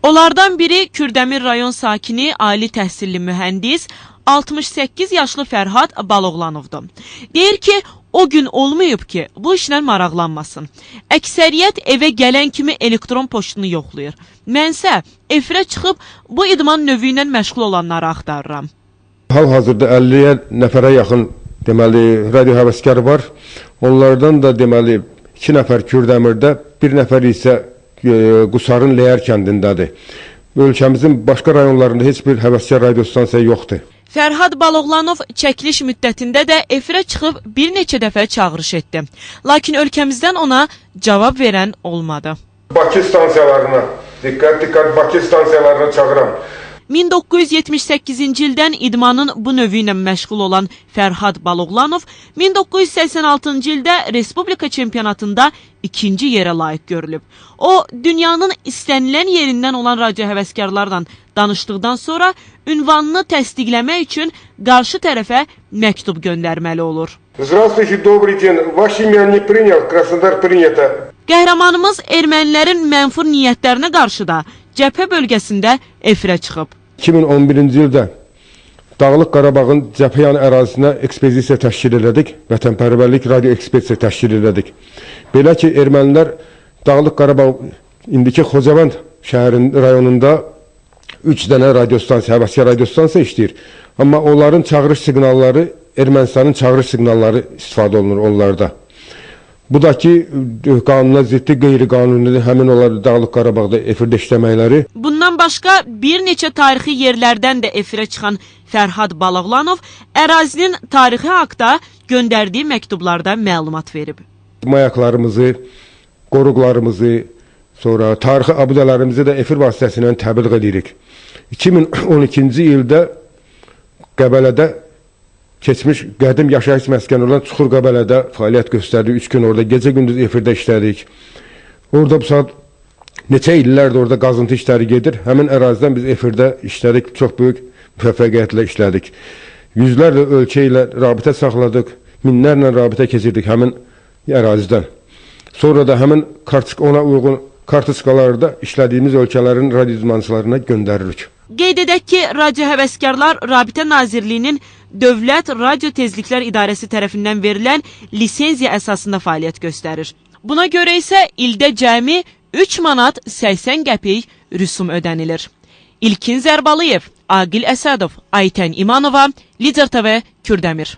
Onlardan biri Kürdəmir rayon sakini, ali təhsilli mühəndis, 68 yaşlı Fərhad Baloğlanovdur. Deyir ki, o gün olmayıb ki, bu işlə maraqlanmasın. Əksəriyyət evə gələn kimi elektron poçtunu yoxlayır. Mənsə efirə çıxıb bu idman növü ilə məşğul olanları axtarıram. Hal-hazırda 50-yə nəfərə yaxın deməli radio həvəskarı var. Onlardan da deməli 2 nəfər Kürdəmirdə, 1 nəfər isə Qusarın Ləyər kəndindədir. Ölkəmizin başqa rayonlarında heç bir həvəskar radio stansiya yoxdur. Fərhad Baloğlanov çəkiliş müddətində də efirə çıxıb bir neçə dəfə çağırış etdi. Lakin ölkəmizdən ona cavab verən olmadı. Bakı stansiyalarına, diqqət, Bakı stansiyalarına çağıram. 1978-ci ildən idmanın bu növü ilə məşğul olan Fərhad Baloğlanov 1986-cı ildə Respublika çempionatında 2-ci yerə layiq görülüb. O, dünyanın istənilən yerindən olan radio həvəskarlarla danışdıqdan sonra ünvanını təsdiqləmək üçün qarşı tərəfə məktub göndərməli olur. Здравствуйте, добрый день. Ваше имя не принял, Краснодар принято. Qəhrəmanımız ermənilərin mənfur niyyətlərinə qarşı da cəbhə bölgəsində efirə çıxıb. 2011-ci ildə Dağlıq Qarabağın cəbhəyanı ərazisinə ekspedisiya təşkil elədik, vətənpərvərlik radio ekspedisiya təşkil elədik. Belə ki, ermənilər Dağlıq Qarabağ indiki Xocavənd şəhərinin rayonunda 3 dənə radio stansiya, həvəskar radio stansiya işləyir. Amma onların çağırış siqnalları, Ermənistanın çağırış siqnalları istifadə olunur onlarda. Bu da ki, qanuna ziddi, qeyri-qanunidir, həmin onlar Dağlıq Qarabağda efirdə işləməkləri. Bundan başqa bir neçə tarixi yerlərdən də efirə çıxan Fərhad Baloğlanov ərazinin tarixi haqda göndərdiyi məktublarda məlumat verib. Mayaklarımızı, qoruqlarımızı, sonra tarixi abidələrimizi də efir vasitəsilə təbliğ edirik. 2012-ci ildə Qəbələdə keçmiş qədim yaşayış məskəni olan Çuxur Qəbələdə fəaliyyət göstərdik. 3 gün orada gecə-gündüz efirdə işlədik. Orada bu saat neçə illərdir orada qazıntı işləri gedir. Həmin ərazidən biz efirdə işlədik, çox böyük müvəffəqiyyətlə işlədik. Yüzlərlə ölkə ilə rabitə saxladıq, minlərlə rabitə keçirdik həmin ərazidən. Sonra da həmin ona uyğun kartoçkalarda işlədiyimiz ölkələrin radio idmançılarına göndəririk. Qeyd edək ki, Radio Həvəskarlar Rabitə Nazirliyinin Dövlət Radio Tezliklər İdarəsi tərəfindən verilən lisenziya əsasında fəaliyyət göstərir. Buna görə isə ildə cəmi 3 manat 80 qəpik rüsum ödənilir. İlkin Zərbalıyev, Aqil Əsədov, Aytən İmanova, Lider TV, Kürdəmir.